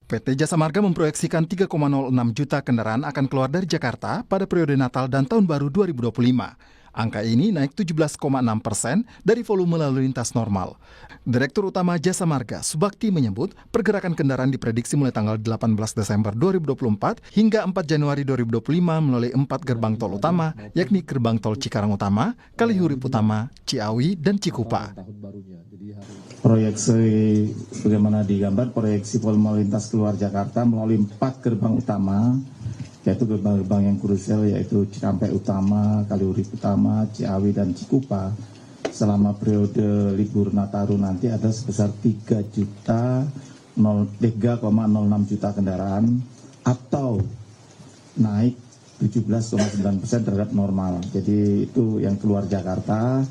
PT Jasa Marga memproyeksikan 3,06 juta kendaraan akan keluar dari Jakarta pada periode Natal dan Tahun Baru 2025. Angka ini naik 17,6% dari volume lalu lintas normal. Direktur Utama Jasa Marga, Subakti menyebut pergerakan kendaraan diprediksi mulai tanggal 18 Desember 2024 hingga 4 Januari 2025 melalui 4 gerbang tol utama, yakni gerbang tol Cikarang Utama, Kalihurip Utama, Ciawi, dan Cikupa. Proyeksi bagaimana digambar proyeksi volume lintas keluar Jakarta melalui 4 gerbang utama, yaitu gerbang-gerbang yang krusial yaitu Cikampek Utama, Kalihurip Utama, Ciawi, dan Cikupa selama periode libur Nataru nanti ada sebesar 3,06 juta kendaraan atau naik 17,9% terhadap normal. Jadi itu yang keluar Jakarta.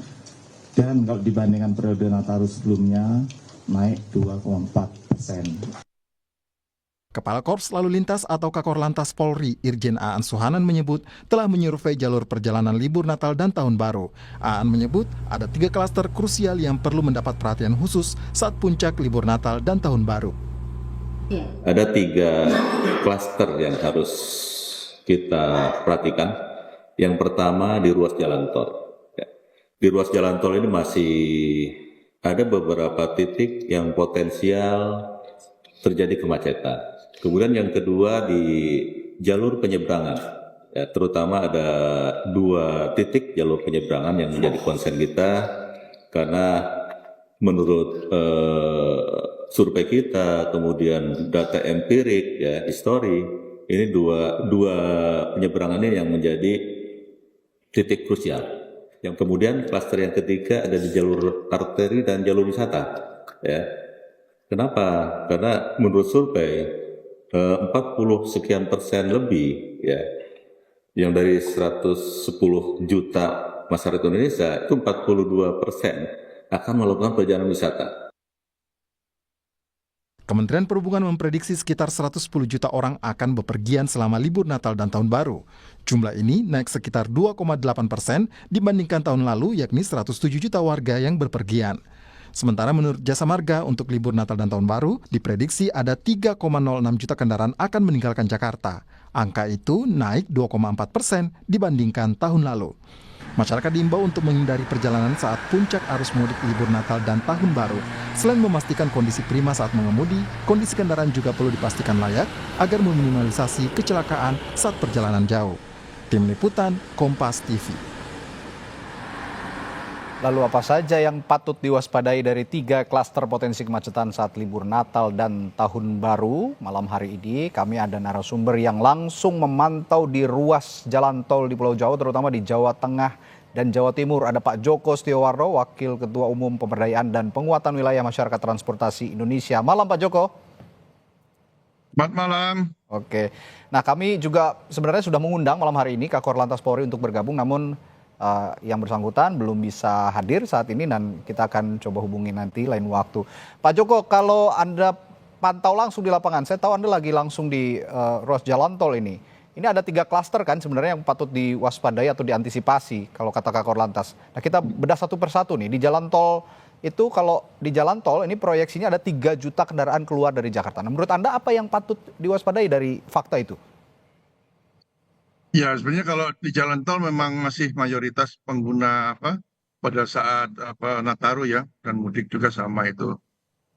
Dan kalau dibandingkan periode Nataru sebelumnya, naik 2,4%. Kepala Korps Lalu Lintas atau Kakor-Lantas Polri, Irjen Aan Suhanan menyebut telah menyurvei jalur perjalanan libur Natal dan Tahun Baru. Aan menyebut ada 3 klaster krusial yang perlu mendapat perhatian khusus saat puncak libur Natal dan Tahun Baru. Ada 3 klaster yang harus kita perhatikan. Yang pertama di ruas jalan tol. Di ruas jalan tol ini masih ada beberapa titik yang potensial terjadi kemacetan. Kemudian yang kedua di jalur penyeberangan, ya, terutama ada 2 titik jalur penyeberangan yang menjadi konsen kita karena menurut survei kita, kemudian data empirik, ya, histori, ini dua penyeberangan ini yang menjadi titik krusial. Yang kemudian klaster yang ketiga ada di jalur arteri dan jalur wisata. Ya. Kenapa? Karena menurut survei 40 sekian persen lebih, ya, yang dari 110 juta masyarakat Indonesia itu 42% akan melakukan perjalanan wisata. Kementerian Perhubungan memprediksi sekitar 110 juta orang akan bepergian selama libur Natal dan Tahun Baru. Jumlah ini naik sekitar 2,8% dibandingkan tahun lalu, yakni 107 juta warga yang berpergian. Sementara menurut Jasa Marga untuk libur Natal dan Tahun Baru, diprediksi ada 3,06 juta kendaraan akan meninggalkan Jakarta. Angka itu naik 2,4% dibandingkan tahun lalu. Masyarakat diimbau untuk menghindari perjalanan saat puncak arus mudik libur Natal dan Tahun Baru. Selain memastikan kondisi prima saat mengemudi, kondisi kendaraan juga perlu dipastikan layak agar meminimalisasi kecelakaan saat perjalanan jauh. Tim Liputan, Kompas TV. Lalu apa saja yang patut diwaspadai dari 3 klaster potensi kemacetan saat libur Natal dan Tahun Baru? Malam hari ini kami ada narasumber yang langsung memantau di ruas jalan tol di Pulau Jawa, terutama di Jawa Tengah dan Jawa Timur. Ada Pak Joko Setiowarno, Wakil Ketua Umum Pemberdayaan dan Penguatan Wilayah Masyarakat Transportasi Indonesia. Malam Pak Joko. Selamat malam. Oke, nah kami juga sebenarnya sudah mengundang malam hari ini Kakor Lantas Polri untuk bergabung, namun yang bersangkutan belum bisa hadir saat ini dan kita akan coba hubungi nanti lain waktu. Pak Joko, kalau Anda pantau langsung di lapangan, saya tahu Anda lagi langsung di ruas jalan tol ini. Ini ada 3 klaster kan sebenarnya yang patut diwaspadai atau diantisipasi kalau kata Kakor Lantas. Nah kita bedah satu persatu nih, di jalan tol itu kalau di jalan tol ini proyeksinya ada 3 juta kendaraan keluar dari Jakarta. Nah, menurut Anda apa yang patut diwaspadai dari fakta itu? Ya, sebenarnya kalau di jalan tol memang masih mayoritas pengguna pada saat Nataru ya, dan mudik juga sama itu.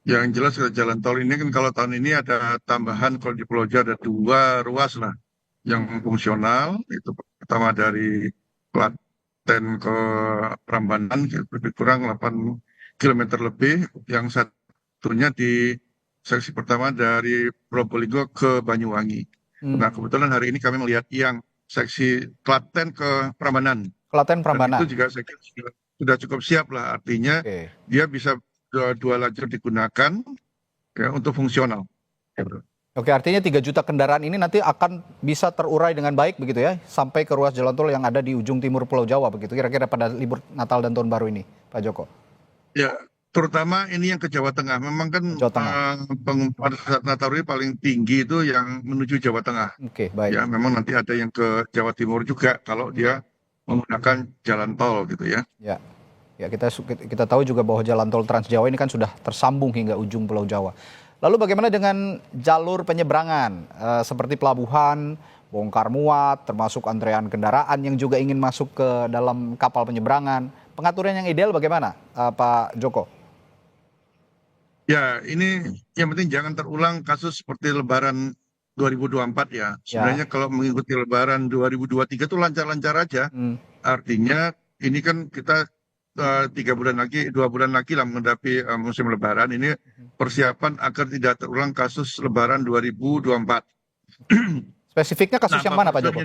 Yang jelas kalau jalan tol ini kan kalau tahun ini ada tambahan, kalau di Pulau Jawa ada 2 ruas lah yang fungsional. Itu pertama dari Klaten ke Prambanan lebih kurang 8 km lebih. Yang satunya di seksi pertama dari Probolinggo ke Banyuwangi. Nah kebetulan hari ini kami melihat yang seksi Klaten ke Prambanan. Klaten Prambanan. Dan itu juga saya kira sudah cukup siap lah, artinya dia bisa dua lajur digunakan ya, untuk fungsional. Oke, artinya 3 juta kendaraan ini nanti akan bisa terurai dengan baik begitu ya, sampai ke ruas jalan tol yang ada di ujung timur Pulau Jawa begitu, kira-kira pada libur Natal dan Tahun Baru ini, Pak Joko? Ya, terutama ini yang ke Jawa Tengah. Memang kan pada saat Natal ini paling tinggi itu yang menuju Jawa Tengah. Oke, baik. Ya, memang nanti ada yang ke Jawa Timur juga kalau dia menggunakan jalan tol gitu ya. Ya, kita tahu juga bahwa jalan tol Trans Jawa ini kan sudah tersambung hingga ujung Pulau Jawa. Lalu bagaimana dengan jalur penyeberangan seperti pelabuhan, bongkar muat, termasuk antrean kendaraan yang juga ingin masuk ke dalam kapal penyeberangan? Pengaturan yang ideal bagaimana, Pak Joko? Ya, ini yang penting jangan terulang kasus seperti Lebaran 2024 ya. Ya, Sebenarnya kalau mengikuti Lebaran 2023 itu lancar-lancar aja. hmm, Artinya ini kan kita 3 bulan lagi, 2 bulan lagi lah menghadapi musim Lebaran. Ini persiapan agar tidak terulang kasus Lebaran 2024. spesifiknya kasus Nah, yang mana, Pak Joko?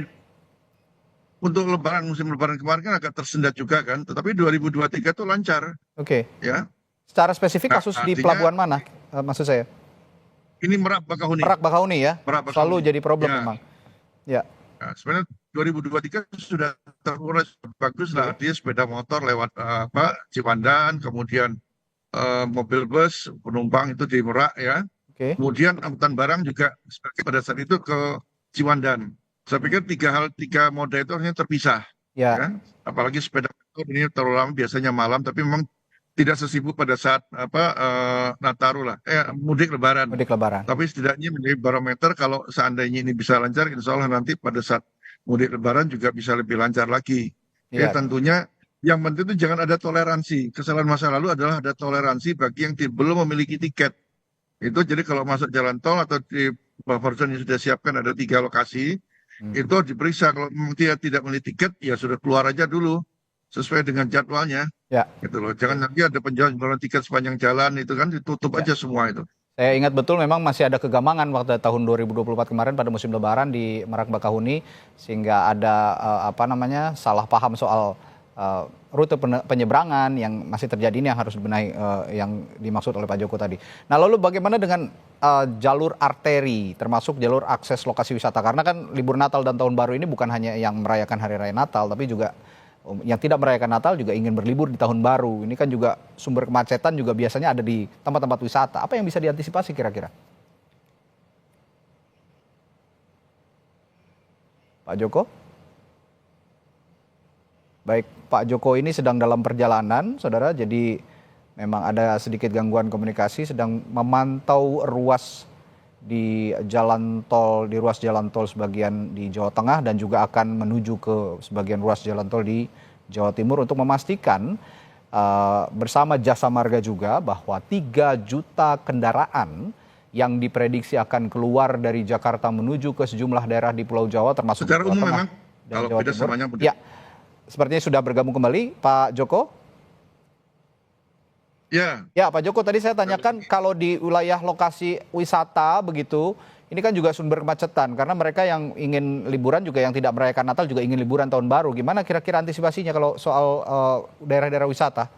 untuk Lebaran musim Lebaran kemarin kan agak tersendat juga kan, tetapi 2023 itu lancar Oke, ya. secara spesifik Nah, kasus di artinya pelabuhan mana? Maksud saya, ini Merak Bakahuni, Merak Bakahuni ya, Merak selalu Bakahuni. jadi problem Ya, memang. Ya, nah, sebenarnya 2023 sudah terurai bagus lah, oke, artinya sepeda motor lewat Ciwandan, kemudian mobil bus penumpang itu di Merak ya. oke, Kemudian angkutan barang juga sebagai pada saat itu ke Ciwandan. Saya pikir tiga moda itu harusnya terpisah, ya, ya. Apalagi sepeda motor ini terlalu lama biasanya malam, tapi memang tidak sesibuk pada saat Nataru lah, mudik Lebaran. mudik Lebaran. Tapi setidaknya menjadi barometer kalau seandainya ini bisa lancar, insya Allah nanti pada saat mudik Lebaran juga bisa lebih lancar lagi. Ya Iya, tentunya yang penting itu jangan ada toleransi. Kesalahan masa lalu adalah ada toleransi bagi yang belum memiliki tiket. Itu jadi kalau masuk jalan tol atau di buffer zone yang sudah siapkan ada 3 lokasi, hmm, itu diperiksa. Kalau memang dia tidak memiliki tiket, ya sudah keluar aja dulu sesuai dengan jadwalnya, ya. gitu loh. Jangan nanti ada penjualan tiket sepanjang jalan itu kan ditutup Ya. aja semua itu. Saya ingat betul memang masih ada kegamangan waktu tahun 2024 kemarin pada musim Lebaran di Merak Bakahuni sehingga ada salah paham soal rute penyeberangan yang masih terjadi ini yang harus dibenahi yang dimaksud oleh Pak Joko tadi. Nah, lalu bagaimana dengan jalur arteri termasuk jalur akses lokasi wisata karena kan libur Natal dan Tahun Baru ini bukan hanya yang merayakan Hari Raya Natal tapi juga yang tidak merayakan Natal juga ingin berlibur di Tahun Baru. Ini kan juga sumber kemacetan juga biasanya ada di tempat-tempat wisata. Apa yang bisa diantisipasi kira-kira? Pak Joko? Baik, Pak Joko ini sedang dalam perjalanan, saudara. Jadi memang ada sedikit gangguan komunikasi, sedang memantau ruas di ruas jalan tol sebagian di Jawa Tengah dan juga akan menuju ke sebagian ruas jalan tol di Jawa Timur untuk memastikan bersama Jasa Marga juga bahwa 3 juta kendaraan yang diprediksi akan keluar dari Jakarta menuju ke sejumlah daerah di Pulau Jawa termasuk Secara Jawa umum Tengah memang dan kalau Jawa beda Timur. samanya beda. Ya, sepertinya sudah bergabung kembali Pak Joko. Ya, Ya, Pak Joko, tadi saya tanyakan kalau di wilayah lokasi wisata begitu, ini kan juga sumber kemacetan karena mereka yang ingin liburan juga yang tidak merayakan Natal juga ingin liburan Tahun Baru. Gimana kira-kira antisipasinya kalau soal daerah-daerah wisata?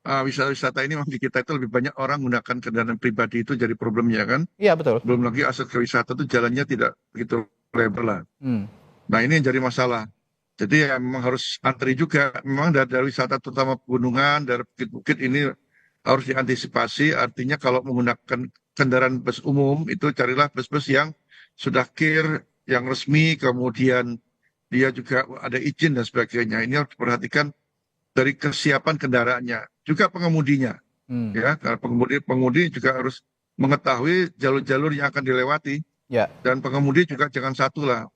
wisata-wisata ini memang di kita itu lebih banyak orang menggunakan kendaraan pribadi itu jadi problemnya kan. Iya, betul. Belum lagi aset ke wisata itu jalannya tidak begitu lebar lah. Hmm, Nah ini yang jadi masalah. Jadi ya memang harus antri juga. Memang dari wisata terutama pegunungan, dari bukit-bukit ini harus diantisipasi. Artinya kalau menggunakan kendaraan bus umum itu carilah bus-bus yang sudah KIR, yang resmi, kemudian dia juga ada izin dan sebagainya. Ini harus diperhatikan dari kesiapan kendaraannya, juga pengemudinya. hmm, Ya, karena pengemudi juga harus mengetahui jalur-jalur yang akan dilewati ya, dan pengemudi juga jangan satu lah,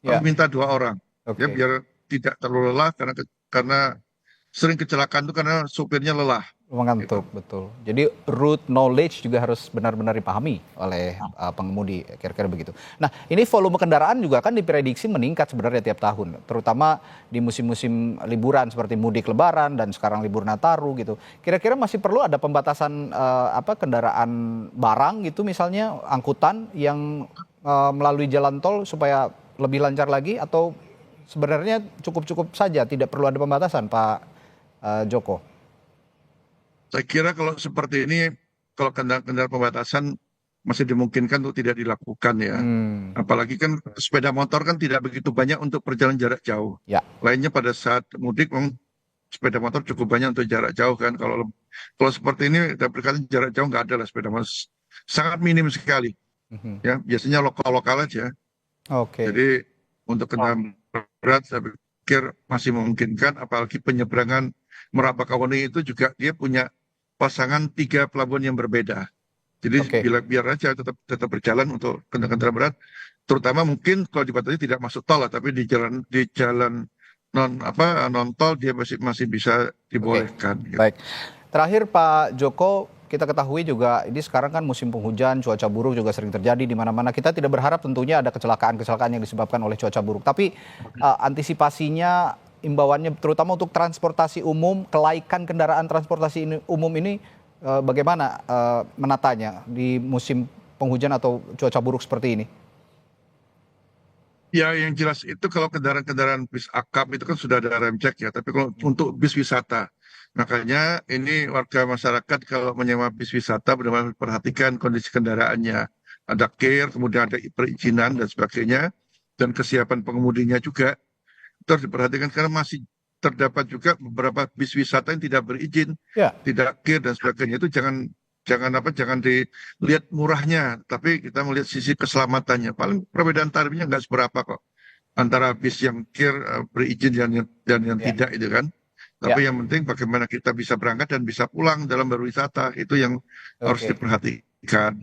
ya, minta 2 orang ya oke. biar tidak terlalu lelah karena sering kecelakaan itu karena sopirnya lelah gitu. Mengantuk, betul. Jadi route knowledge juga harus benar-benar dipahami oleh pengemudi, kira-kira begitu. Nah, ini volume kendaraan juga kan diprediksi meningkat sebenarnya tiap tahun, terutama di musim-musim liburan seperti mudik Lebaran dan sekarang libur Nataru gitu. Kira-kira masih perlu ada pembatasan kendaraan barang gitu, misalnya angkutan yang melalui jalan tol supaya lebih lancar lagi, atau sebenarnya cukup-cukup saja, tidak perlu ada pembatasan, Pak Joko? Saya kira kalau seperti ini, kalau kendaraan pembatasan masih dimungkinkan untuk tidak dilakukan ya. Hmm, Apalagi kan sepeda motor kan tidak begitu banyak untuk perjalanan jarak jauh. ya. Lainnya pada saat mudik memang sepeda motor cukup banyak untuk jarak jauh kan. Kalau seperti ini kita berkata jarak jauh nggak ada lah sepeda motor. Sangat minim sekali. Mhm. Ya, biasanya lokal-lokal aja. Oke, Jadi untuk kendaraan berat saya pikir masih memungkinkan, apalagi penyeberangan Merak Bakahuni itu juga dia punya pasangan 3 pelabuhan yang berbeda. Jadi Oke. biar aja tetap berjalan untuk kendaraan berat, terutama mungkin kalau di Batavia tidak masuk tol lah, tapi di jalan non tol dia masih bisa Oke, dibolehkan. Gitu. baik. Terakhir Pak Joko, kita ketahui juga ini sekarang kan musim penghujan, cuaca buruk juga sering terjadi di mana-mana. Kita tidak berharap tentunya ada kecelakaan-kecelakaan yang disebabkan oleh cuaca buruk. Tapi antisipasinya, imbauannya terutama untuk transportasi umum, kelaikan kendaraan umum ini bagaimana menatanya di musim penghujan atau cuaca buruk seperti ini? Ya, yang jelas itu kalau kendaraan-kendaraan bis akap itu kan sudah ada rem cek ya, tapi kalau untuk bis wisata, makanya ini warga masyarakat kalau menyewa bis wisata benar-benar perhatikan kondisi kendaraannya. Ada care, kemudian ada perizinan dan sebagainya, dan kesiapan pengemudinya juga. Itu harus diperhatikan karena masih terdapat juga beberapa bis wisata yang tidak berizin, Ya, tidak care dan sebagainya. Itu jangan dilihat murahnya, tapi kita melihat sisi keselamatannya. Paling perbedaan tarifnya nggak seberapa kok antara bis yang care berizin dan yang ya, tidak itu kan. ya. Tapi yang penting bagaimana kita bisa berangkat dan bisa pulang dalam berwisata itu yang harus Oke. diperhatikan.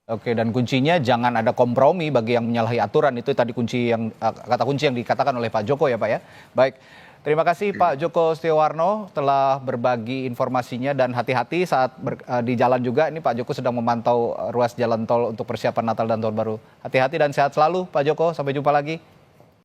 Oke, dan kuncinya jangan ada kompromi bagi yang menyalahi aturan. Itu tadi kunci yang kata kunci yang dikatakan oleh Pak Joko ya Pak ya. Baik, terima kasih Pak Joko Setiawarno telah berbagi informasinya dan hati-hati saat di jalan juga. Ini Pak Joko sedang memantau ruas jalan tol untuk persiapan Natal dan Tahun Baru. Hati-hati dan sehat selalu Pak Joko, sampai jumpa lagi.